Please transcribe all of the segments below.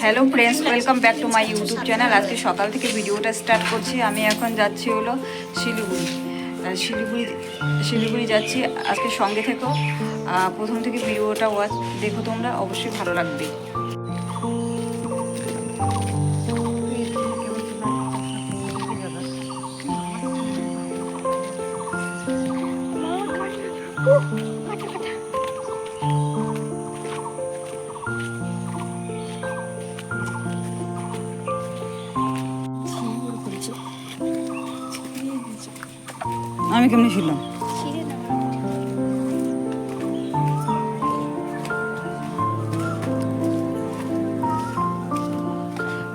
Hello friends, welcome back to my YouTube channel. আজকে সকাল থেকে ভিডিওটা স্টার্ট করছি। আমি এখন যাচ্ছি হলো শিলিগুড়ি যাচ্ছি। আজকে সঙ্গে থেকো, প্রথম থেকে ভিডিওটা দেখো, তোমরা অবশ্যই ভালো লাগবে। আমি কেমনি ছিলাম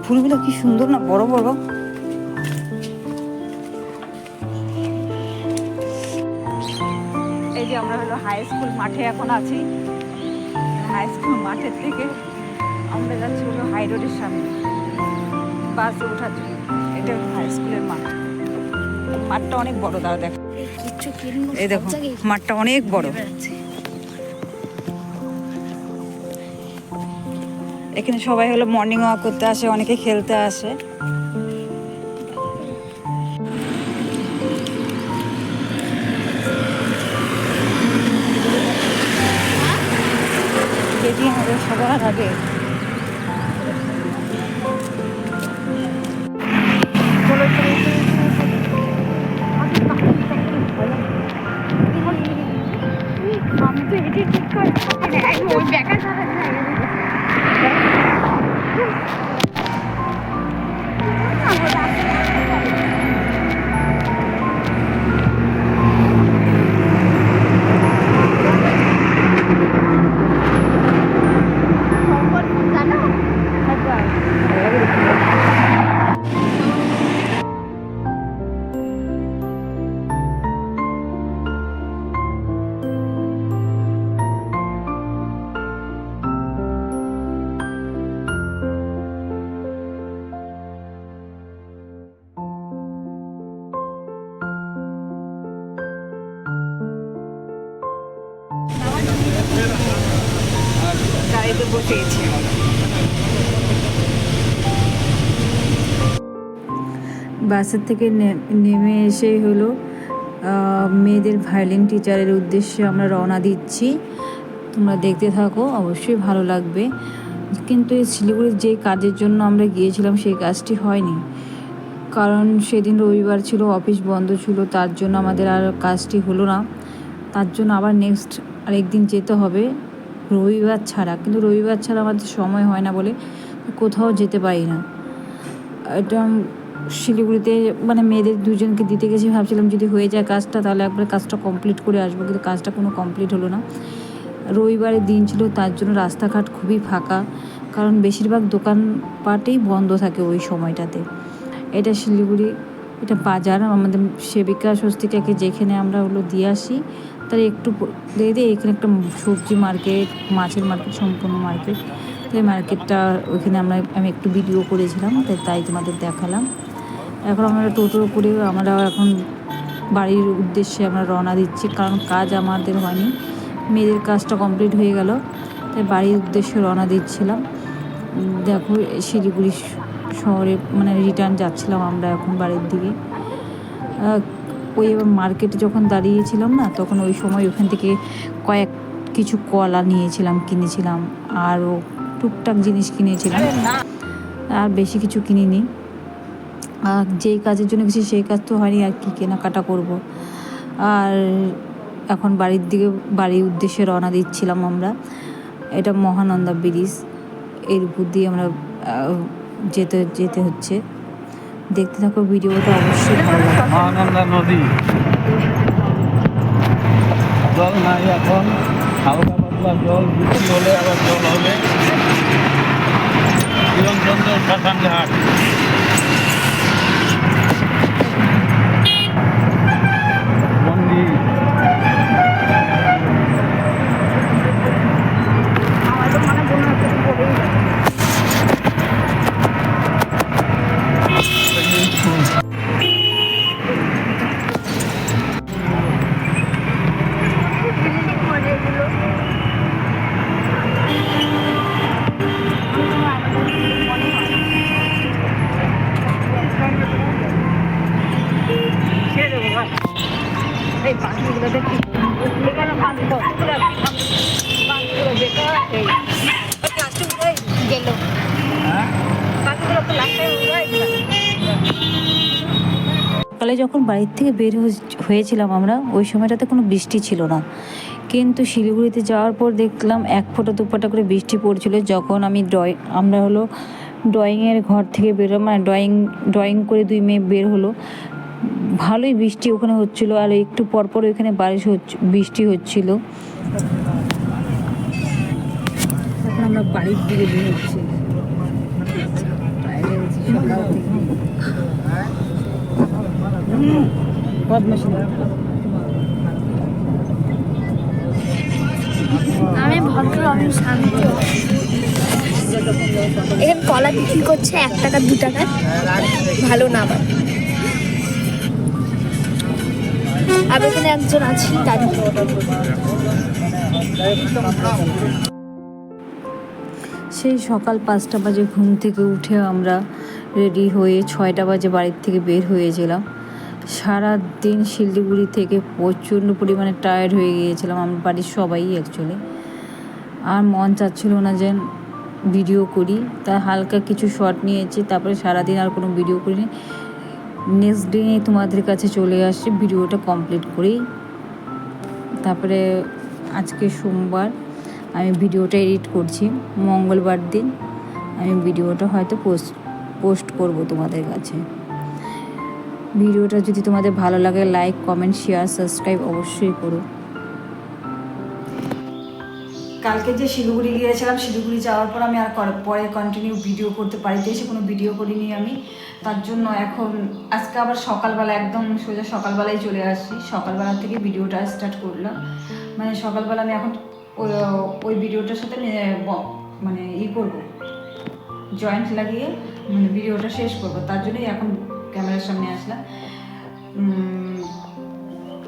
ফুলগুলো কি সুন্দর না, বড় বড়। এই যে আমরা হলো হাই স্কুল মাঠে এখন আছি। হাই স্কুল মাঠের থেকে আমরা যাচ্ছি হলো হাই রোডের সামনে বাসে ওঠার জন্য। এটা হাই স্কুলের মাঠ। মাঠটা অনেক বড়, দাঁড়া দেখো, এই দেখো মাঠটা অনেক বড়। এখানে সবাই হলো মর্নিং ওয়াক করতে আসে, অনেকে খেলতে আসে। সবার আগে আমি তো এটি ঠিক করে ওই ব্যাকার গাড়িতে বসেছি। বাসের থেকে নেমে এসেই হলো মেয়েদের ভায়োলিন টিচারের উদ্দেশ্যে আমরা রওনা দিচ্ছি। তোমরা দেখতে থাকো, অবশ্যই ভালো লাগবে। কিন্তু এই শিলিগুড়ির যে কাজের জন্য আমরা গিয়েছিলাম সেই কাজটি হয়নি, কারণ সেদিন রবিবার ছিল, অফিস বন্ধ ছিল, তার জন্য আমাদের আর কাজটি হলো না। তার জন্য আবার নেক্সট আরেকদিন যেতে হবে রবিবার ছাড়া। কিন্তু রবিবার ছাড়া আমাদের সময় হয় না বলে কোথাও যেতে পারি না। এটা শিলিগুড়িতে মানে মেয়েদের দুজনকে দিতে গেছি, ভাবছিলাম যদি হয়ে যায় কাজটা তাহলে একবার কাজটা কমপ্লিট করে আসবো, কিন্তু কাজটা কোনো কমপ্লিট হলো না। রবিবারের দিন ছিল, তার জন্য রাস্তাঘাট খুবই ফাঁকা, কারণ বেশিরভাগ দোকানপাটেই বন্ধ থাকে ওই সময়টাতে। এটা শিলিগুড়ি, এটা বাজার। আমাদের সেবিকা স্বস্তিকাকে যেখানে আমরা হলো দিয়ে আসি তার একটু দেখে এখানে একটা সবজি মার্কেট, মাছের মার্কেট, সম্পূর্ণ মার্কেট। তাই মার্কেটটা ওইখানে আমি একটু ভিডিও করেছিলাম, তাই তোমাদের দেখালাম। এখন আমরা টোটো করে আমরা এখন বাড়ির উদ্দেশ্যে আমরা রওনা দিচ্ছি, কারণ কাজ আমাদের হয়নি, মেয়েদের কাজটা কমপ্লিট হয়ে গেল, তাই বাড়ির উদ্দেশ্যে রওনা দিচ্ছিলাম। দেখো শিলিগুড়ি শহরে মানে রিটার্ন যাচ্ছিলাম আমরা এখন বাড়ির দিকে। ওই মার্কেটে যখন দাঁড়িয়েছিলাম না, তখন ওই সময় ওখান থেকে কিছু কলা কিনেছিলাম, আরও টুকটাক জিনিস কিনেছিলাম, আর বেশি কিছু কিনিনি। যেই কাজের জন্য গেছি সেই কাজ তো হয়নি, আর কি কেনাকাটা করব। আর এখন বাড়ির উদ্দেশ্যে রওনা দিচ্ছিলাম আমরা। এটা মহানন্দা ব্রিজ, এর উপর দিয়ে আমরা যেতে হচ্ছে। দেখতে থাকো ভিডিওটা, অবশ্যই ভালো লাগবে। মহানন্দা নদী, জল নাই এখন, হালকা পাতলা জল, বৃষ্টি হলে আবার জল হবে। জীবনচন্দ্র শ্মশান ঘাট, মন্দির। এখানে গেল সকালে যখন বাড়ির থেকে বের হয়েছিলাম আমরা, ওই সময়টাতে কোনো বৃষ্টি ছিল না, কিন্তু শিলিগুড়িতে যাওয়ার পর দেখলাম এক ফোঁটা দু ফোঁটা করে বৃষ্টি পড়ছিল। যখন আমরা হলো ড্রয়িংয়ের ঘর থেকে বেরো, মানে ড্রয়িং করে দুই মেয়ে বের হলো, ভালোই বৃষ্টি ওখানে হচ্ছিল, আর একটু পরপর ওইখানে বৃষ্টি হচ্ছিল। এখন আমরা বাড়ির দিকে বের হচ্ছি, আমি ভদ্র, আমি শান্ত। এখানে কলা বিক্রি করছে 1 টাকা 2 টাকা, ভালো না আবার। আর এখানে একজন আছি দাঁড়িয়ে। সেই সকাল 5টা বাজে ঘুম থেকে উঠে আমরা রেডি হয়ে 6টা বাজে বাড়ির থেকে বের হয়েছিলাম। সারা দিন শিলিগুড়ি থেকে প্রচণ্ড পরিমাণে টায়ার্ড হয়ে গিয়েছিলাম, আমার বাড়ির সবাই অ্যাকচুয়ালি। আর মন চাচ্ছিল না যে ভিডিও করি, তাই হালকা কিছু শর্ট নিয়েছি, তারপরে সারাদিন আর কোনো ভিডিও করিনি। নেক্সট ডে তোমাদের কাছে চলে আসছি ভিডিওটা কমপ্লিট করেই। তারপরে আজকে সোমবার, আমি ভিডিওটা এডিট করছি। মঙ্গলবার দিন আমি ভিডিওটা হয়তো পোস্ট করব তোমাদের কাছে। ভিডিওটা যদি তোমাদের ভালো লাগে লাইক কমেন্ট শেয়ার সাবস্ক্রাইব অবশ্যই করো। কালকে যে শিলিগুড়ি গিয়েছিলাম, শিলিগুড়ি যাওয়ার পর আমি আর পরে কন্টিনিউ ভিডিও করতে পারিতে এসে কোনো ভিডিও করিনি আমি। তার জন্য এখন আজকে আবার সকালবেলা, একদম সোজা সকালবেলায় চলে আসছি। সকালবেলা থেকে ভিডিওটা স্টার্ট করলাম, মানে সকালবেলা আমি এখন ওই ভিডিওটার সাথে মানে করবো, জয়েন্ট লাগিয়ে মানে ভিডিওটা শেষ করবো, তার জন্যই এখন ক্যামেরার সামনে আসলাম।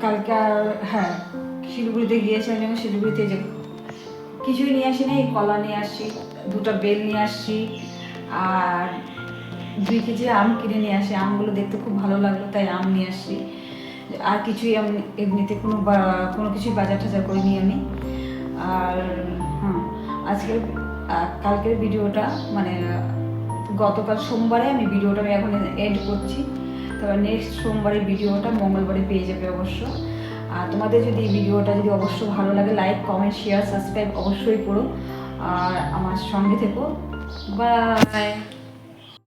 কালকে হ্যাঁ শিলিগুড়িতে গিয়েছিলাম, যেমন শিলিগুড়িতে যে কিছুই নিয়ে আসি না, এই কলা নিয়ে আসছি, 2টা বেল নিয়ে আসছি, আর 2 কেজি আম কিনে নিয়ে আসি। আমগুলো দেখতে খুব ভালো লাগলো তাই আম নিয়ে আসছি। আর কিছুই আমি এমনিতে কোনো কিছুই বাজার টাজার করিনি আমি। আর হ্যাঁ, কালকের ভিডিওটা মানে গতকাল সোমবারে আমি ভিডিওটা এখন এন্ড করছি। তারপর নেক্সট সোমবারের ভিডিওটা মঙ্গলবারে পেয়ে যাবে অবশ্য। আর তোমাদের যদি এই ভিডিওটা যদি অবশ্য ভালো লাগে লাইক কমেন্ট শেয়ার সাবস্ক্রাইব অবশ্যই করো, আর আমার সঙ্গে থেকো। বাই।